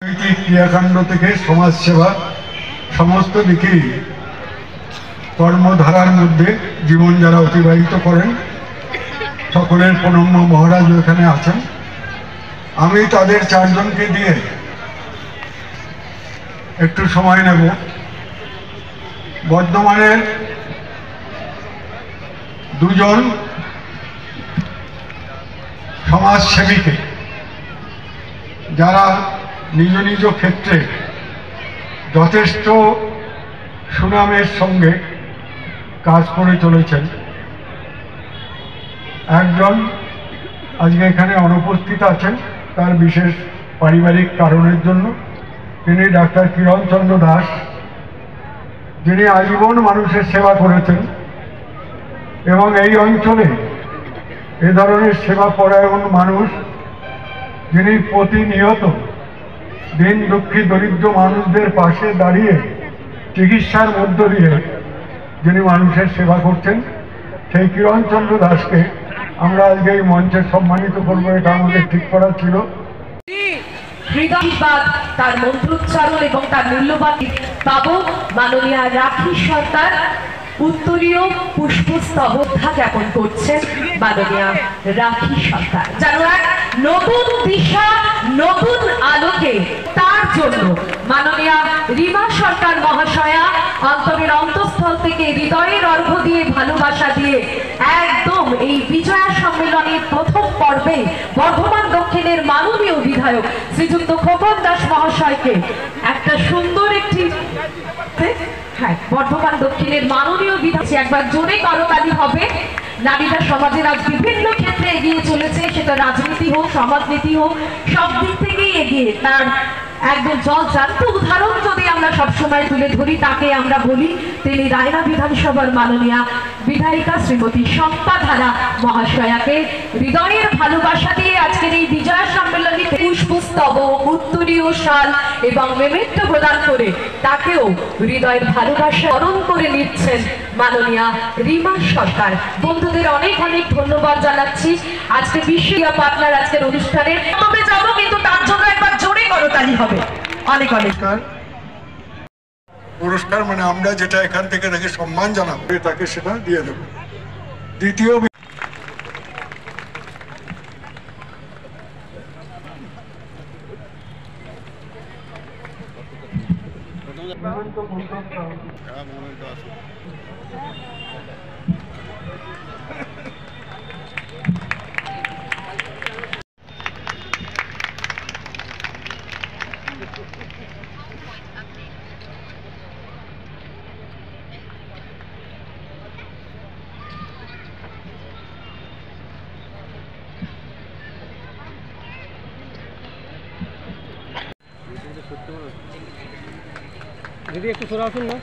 ক্রিয়াকাণ্ড থেকে সমাজসেবা সমস্ত দিকেই কর্মধারার মধ্যে জীবন যারা অতিবাহিত করেন সকলের প্রণম্য মহারাজ এখানে আছেন। আমি তাদের চারজনকে দিয়ে একটু সময় নেব। বর্ধমানের দুজন সমাজসেবীকে যারা নিজ নিজ ক্ষেত্রে যথেষ্ট সুনামের সঙ্গে কাজ করে চলেছেন। একজন আজকে এখানে অনুপস্থিত আছেন তার বিশেষ পারিবারিক কারণের জন্য, তিনি ডাক্তার কিরণচন্দ্র দাস, যিনি আজীবন মানুষের সেবা করেছেন এবং এই অঞ্চলে এ ধরনের সেবা পরায়ণ মানুষ যিনি প্রতিনিয়ত দিন দুঃখী দরিদ্র মানুষদের পাশে দাঁড়িয়ে চিকিৎসার মধ্য দিয়ে যিনি মানুষের সেবা করছেন, সেই কিরণচন্দ্র দাসকে আমরা আজকে এই মঞ্চে সম্মানিত করবো। এটা আমাদের ঠিক করা ছিল। হৃদয়বাদ তার মন্ত্রোচ্চারণ এবং তার মূল্যবান পাবো মাননীয় রাখি সরকার উত্তরীয় পুষ্পস্তবদ্ধা জ্ঞাপন করছেন মাননীয় রাখি সরকার, যেন এক নতুন দিশা নতুন আলোকে তার জন্য মাননীয় রিমা সরকার মহাশয়া অন্তরের অন্তঃস্থল থেকে হৃদয়ের অর্ঘ্য দিয়ে ভালোবাসা দিয়ে একদম এই বিজয়া সম্মেলনের প্রথম পর্বে বর্ধমান দক্ষিণের মাননীয় বিধায়ক শ্রীযুক্ত খোকন দাস মহাশয়কে একটা সুন্দর একটি বর্ধমান দক্ষিণের মাননীয় বিধায়ক একবার জোরে করতালি হবে। নারীরা সমাজের আজ বিভিন্ন ক্ষেত্রে এগিয়ে চলেছে, সেটা রাজনীতি হোক সমাজনীতি হোক সব দিক থেকেই এগিয়ে। তার একদম জলজান্ত উদাহরণ যদি আমরা সবসময় তুলে ধরি তাকে আমরা বলি তিনি রায়না বিধানসভার মাননীয় বিধায়িকা শ্রীমতী শম্পা ধারা মহাশয়াকে হৃদয়ের ভালোবাসা দিয়ে আজকের এই বিজয়া সম্মেলনীতে পুষ্পস্তবক উত্তরীয় শাল এবং মেমেন্টো প্রদান করে তাকেও হৃদয়ের ভালোবাসা অর্পণ করে নিচ্ছেন মাননীয় রিমা সরকার। বন্ধুদের অনেক অনেক ধন্যবাদ জানাচ্ছি। আজকে বিশ্বকাপ আপনার আজকের অনুষ্ঠানে তবে যাবো, কিন্তু তার জন্য একবার জোরে করতালি হবে। অনেক অনেক পুরস্কার মানে আমরা যেটা এখান থেকে তাকে সম্মান জানাবো তাকে সেটা দিয়ে দেবো। দ্বিতীয় দিদি একটু সরে আসুন না।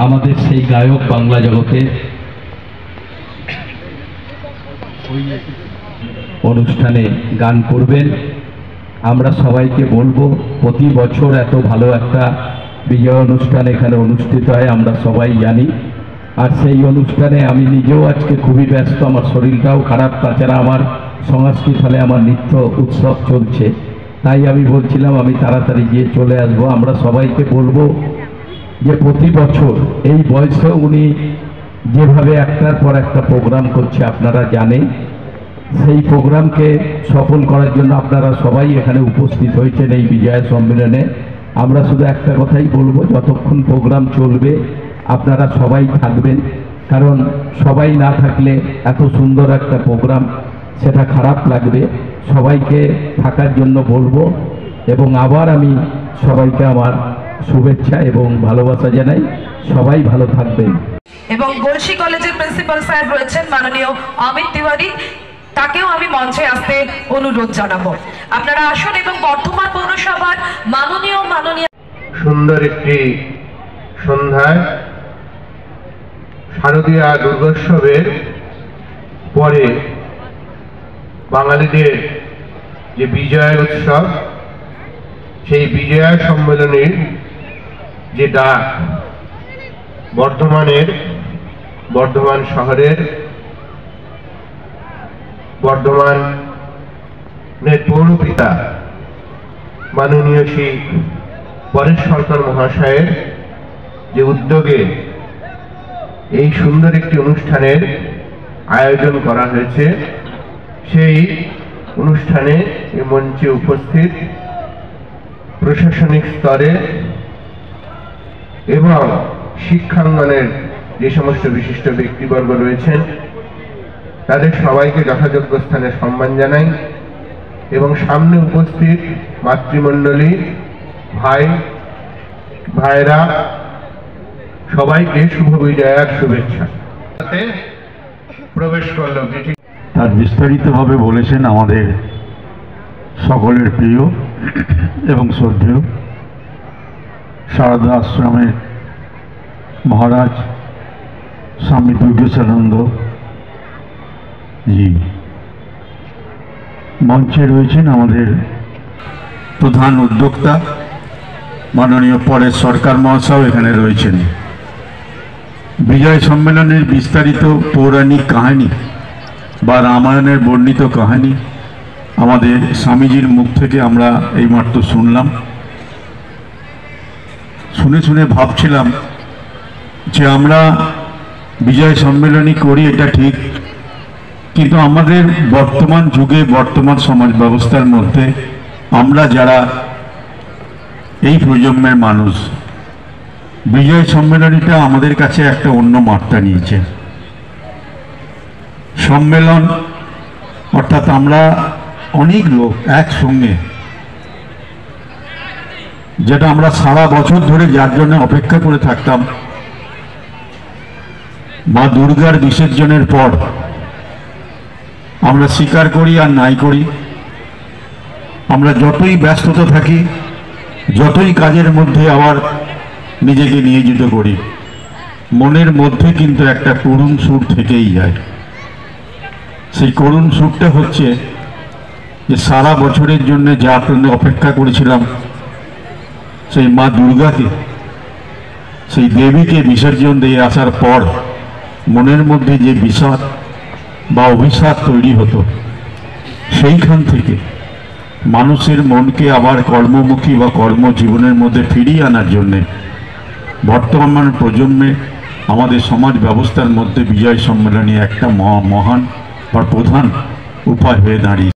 আমাদের সেই গায়ক বাংলা জগতে অনুষ্ঠানে গান করবেন। আমরা সবাইকে বলবো প্রতি বছর এত ভালো একটা বিজয় অনুষ্ঠান এখানে অনুষ্ঠিত হয় আমরা সবাই জানি। আর সেই অনুষ্ঠানে আমি নিজেও আজকে খুবই ব্যস্ত, আমার শরীরটাও খারাপ, তাছাড়া আমার সংস্কৃত হলে আমার নৃত্য উৎসব চলছে, তাই আমি বলছিলাম আমি তাড়াতাড়ি গিয়ে চলে আসবো। আমরা সবাইকে বলবো যে প্রতি বছর এই বয়সেও উনি যেভাবে একটার পর একটা প্রোগ্রাম করছে আপনারা জানেন, সেই প্রোগ্রামকে সফল করার জন্য আপনারা সবাই এখানে উপস্থিত হয়েছেন এই বিজয়া সম্মেলনে। আমরা শুধু একটা কথাই বলবো, যতক্ষণ প্রোগ্রাম চলবে আপনারা সবাই থাকবেন, কারণ সবাই না থাকলে এত সুন্দর একটা প্রোগ্রাম সেটা খারাপ লাগবে। সবাইকে থাকার জন্য বলবো এবং আবার আমি সবাইকে আমার শুভেচ্ছা এবং ভালোবাসা জানাই। সবাই ভালো থাকবেন। এবং গলসি কলেজের প্রিন্সিপাল স্যার রয়েছেন মাননীয় অমিত তিওয়ারি, তাকেও আমি মঞ্চে আসতে অনুরোধ জানাবো। আপনারা আসুন এবং বর্ধমান পৌরসভার মাননীয় সুন্দর একটি সন্ধ্যায় শারদীয়া দুর্গোৎসবের পরে বাঙালিদের যে বিজয় উৎসব, সেই বিজয়া সম্মেলনের যে ডাক বর্ধমান শহরের বর্ধমানের পৌরপিতা মাননীয় শ্রী পরেশ সরকার মহাশয়ের যে উদ্যোগে এই সুন্দর একটি অনুষ্ঠানের আয়োজন করা হয়েছে, সেই অনুষ্ঠানে এই মঞ্চে উপস্থিত প্রশাসনিক স্তরে এবং শিক্ষাঙ্গনের যে সমস্ত বিশিষ্ট ব্যক্তিবর্গ রয়েছেন তাদের সবাইকে যথাযোগ্য স্থানে সম্মান জানাই এবং সামনে উপস্থিত মাতৃমণ্ডলী, ভাইরা সবাইকে শুভ বিজয়ার শুভেচ্ছা। প্রবেশ করল তার বিস্তারিতভাবে বলেছেন আমাদের সকলের প্রিয় এবং শ্রদ্ধেয় সারদা আশ্রমের মহারাজ স্বামী দুর্গেশানন্দ জি। মঞ্চে রয়েছেন আমাদের প্রধান উদ্যোক্তা মাননীয় পরেশ সরকার মহাশয় এখানে রয়েছেন। বিজয় সম্মেলনের বিস্তারিত পৌরাণিক কাহিনী বা রামায়ণের বর্ণিত কাহিনী আমাদের স্বামীজির মুখ থেকে আমরা এইমাত্র শুনলাম। শুনে ভাবছিলাম যে আমরা বিজয় সম্মেলনী করি, এটা ঠিক, কিন্তু আমাদের বর্তমান যুগে বর্তমান সমাজ ব্যবস্থার মধ্যে আমরা যারা এই প্রজন্মের মানুষ, বিজয় সম্মেলনীটা আমাদের কাছে একটা অন্য মাত্রা নিয়েছে। সম্মেলন অর্থাৎ আমরা অনেক লোক একসঙ্গে, যেটা আমরা সারা বছর ধরে যার জন্য অপেক্ষা করে থাকতাম, মা দুর্গার বিসর্জনের পর আমরা স্বীকার করি আর নাই করি, আমরা যতই ব্যস্ততা থাকি, যতই কাজের মধ্যে আবার নিজেকে নিয়োজিত করি, মনের মধ্যে কিন্তু একটা করুণ সুর থেকেই যায়। সেই করুণ সুরটা হচ্ছে যে সারা বছরের জন্য যা অপেক্ষা করেছিলাম সেই মা দুর্গাকে, সেই দেবীকে বিসর্জন দিয়ে আসার পর মনের মধ্যে যে বিষাদ বা অভিশাপ তৈরি হতো, সেইখান থেকে মানুষের মনকে আবার কর্মমুখী বা কর্মজীবনের মধ্যে ফিরিয়ে আনার জন্যে বর্তমান প্রজন্মে আমাদের সমাজ ব্যবস্থার মধ্যে বিজয় সম্মেলনী একটা মহান বা প্রধান উপায় হয়ে দাঁড়িয়েছে।